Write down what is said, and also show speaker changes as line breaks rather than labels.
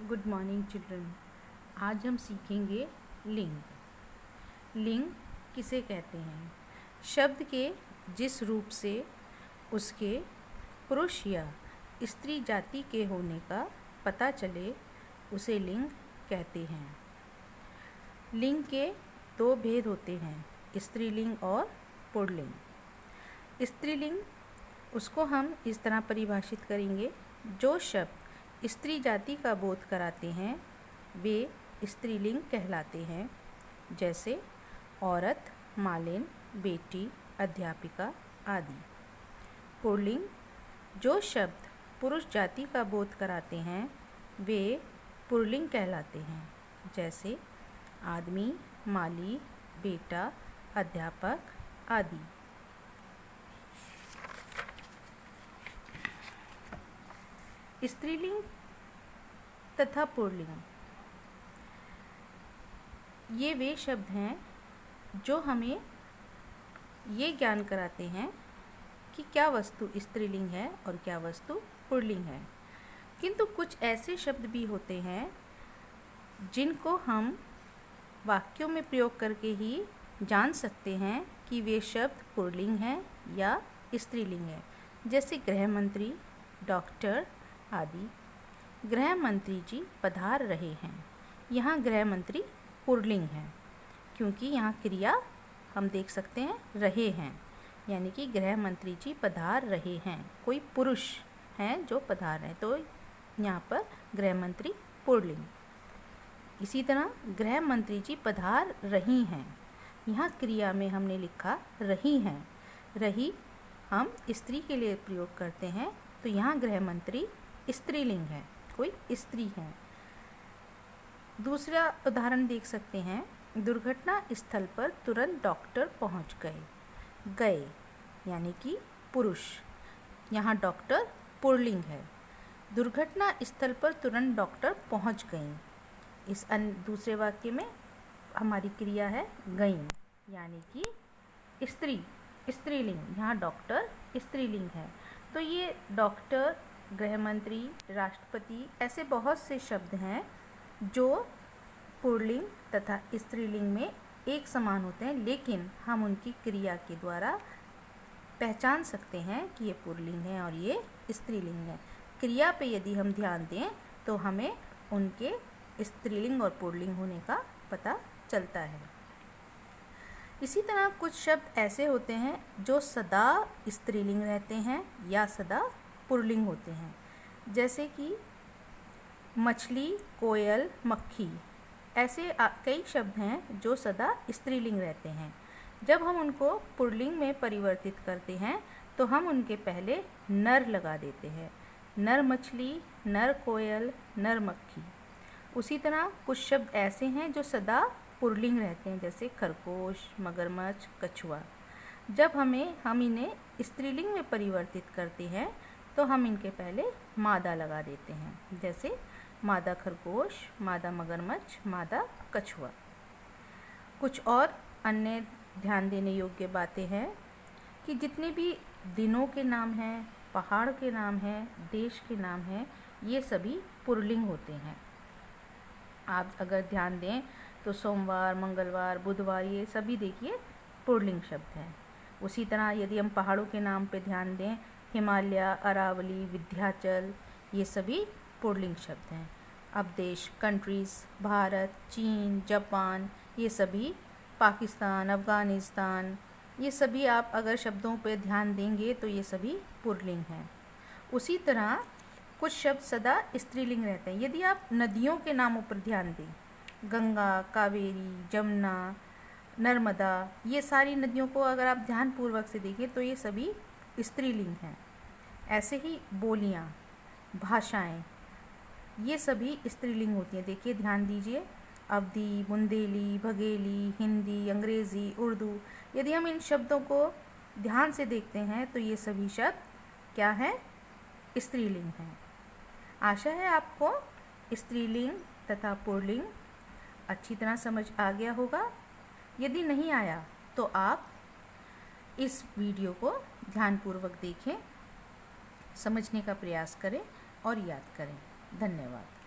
Good morning children. आज हम सीखेंगे लिंग। लिंग किसे कहते हैं? शब्द के जिस रूप से उसके पुरुष या स्त्री जाति के होने का पता चले उसे लिंग कहते हैं। लिंग के दो भेद होते हैं, स्त्रीलिंग और पुल्लिंग। स्त्रीलिंग उसको हम इस तरह परिभाषित करेंगे, जो शब्द स्त्री जाति का बोध कराते हैं वे स्त्रीलिंग कहलाते हैं, जैसे औरत, मालिन, बेटी, अध्यापिका आदि। पुल्लिंग जो शब्द पुरुष जाति का बोध कराते हैं वे पुल्लिंग कहलाते हैं, जैसे आदमी, माली, बेटा, अध्यापक आदि। स्त्रीलिंग तथा पुल्लिंग ये वे शब्द हैं जो हमें ये ज्ञान कराते हैं कि क्या वस्तु स्त्रीलिंग है और क्या वस्तु पुल्लिंग है। किंतु कुछ ऐसे शब्द भी होते हैं जिनको हम वाक्यों में प्रयोग करके ही जान सकते हैं कि वे शब्द पुल्लिंग हैं या स्त्रीलिंग है, जैसे गृह मंत्री, डॉक्टर आदि। गृह मंत्री जी पधार रहे हैं, यहाँ गृह मंत्री पुल्लिंग है, क्योंकि यहाँ क्रिया हम देख सकते हैं रहे हैं, यानी कि गृह मंत्री जी पधार रहे हैं, कोई पुरुष हैं जो पधार रहे हैं, तो यहाँ पर गृह मंत्री पुल्लिंग। इसी तरह गृह मंत्री जी पधार रही हैं, यहाँ क्रिया में हमने लिखा रही हैं, रही हम स्त्री के लिए प्रयोग करते हैं, तो यहाँ गृह मंत्री स्त्रीलिंग है, कोई स्त्री है। दूसरा उदाहरण देख सकते हैं, दुर्घटना स्थल पर तुरंत डॉक्टर पहुंच गए। गए यानी कि पुरुष, यहाँ डॉक्टर पुल्लिंग है। दुर्घटना स्थल पर तुरंत डॉक्टर पहुंच गई। इस दूसरे वाक्य में हमारी क्रिया है गई, यानी कि स्त्री, स्त्रीलिंग, यहाँ डॉक्टर स्त्रीलिंग है। तो ये डॉक्टर, गृह मंत्री, राष्ट्रपति ऐसे बहुत से शब्द हैं जो पुल्लिंग तथा स्त्रीलिंग में एक समान होते हैं, लेकिन हम उनकी क्रिया के द्वारा पहचान सकते हैं कि ये पुल्लिंग है और ये स्त्रीलिंग है। क्रिया पे यदि हम ध्यान दें तो हमें उनके स्त्रीलिंग और पुल्लिंग होने का पता चलता है। इसी तरह कुछ शब्द ऐसे होते हैं जो सदा स्त्रीलिंग रहते हैं या सदा पुल्लिंग होते हैं, जैसे कि मछली, कोयल, मक्खी ऐसे कई शब्द हैं जो सदा स्त्रीलिंग रहते हैं। जब हम उनको पुल्लिंग में परिवर्तित करते हैं तो हम उनके पहले नर लगा देते हैं, नर मछली, नर कोयल, नर मक्खी। उसी तरह कुछ शब्द ऐसे हैं जो सदा पुल्लिंग रहते हैं, जैसे खरगोश, मगरमच्छ, कछुआ। जब हम इन्हें स्त्रीलिंग में परिवर्तित करते हैं तो हम इनके पहले मादा लगा देते हैं, जैसे मादा खरगोश, मादा मगरमच्छ, मादा कछुआ। कुछ और अन्य ध्यान देने योग्य बातें हैं कि जितने भी दिनों के नाम हैं, पहाड़ के नाम हैं, देश के नाम हैं, ये सभी पुल्लिंग होते हैं। आप अगर ध्यान दें तो सोमवार, मंगलवार, बुधवार ये सभी देखिए पुल्लिंग शब्द हैं। उसी तरह यदि हम पहाड़ों के नाम पे ध्यान दें, हिमालय, अरावली, विंध्याचल ये सभी पुल्लिंग शब्द हैं। अब देश, कंट्रीज़, भारत, चीन, जापान ये सभी, पाकिस्तान, अफ़गानिस्तान ये सभी आप अगर शब्दों पे ध्यान देंगे तो ये सभी पुल्लिंग हैं। उसी तरह कुछ शब्द सदा स्त्रीलिंग रहते हैं। यदि आप नदियों के नामों पर ध्यान दें, गंगा, कावेरी, जमुना, नर्मदा ये सारी नदियों को अगर आप ध्यानपूर्वक से देखें तो ये सभी स्त्रीलिंग हैं। ऐसे ही बोलियां, भाषाएं ये सभी स्त्रीलिंग होती हैं। देखिए ध्यान दीजिए, अवधी, बुंदेली, बघेली, हिंदी, अंग्रेज़ी, उर्दू। यदि हम इन शब्दों को ध्यान से देखते हैं तो ये सभी शब्द क्या हैं? स्त्रीलिंग हैं। आशा है आपको स्त्रीलिंग तथा पुल्लिंग अच्छी तरह समझ आ गया होगा। यदि नहीं आया तो आप इस वीडियो को ध्यानपूर्वक देखें, समझने का प्रयास करें और याद करें। धन्यवाद।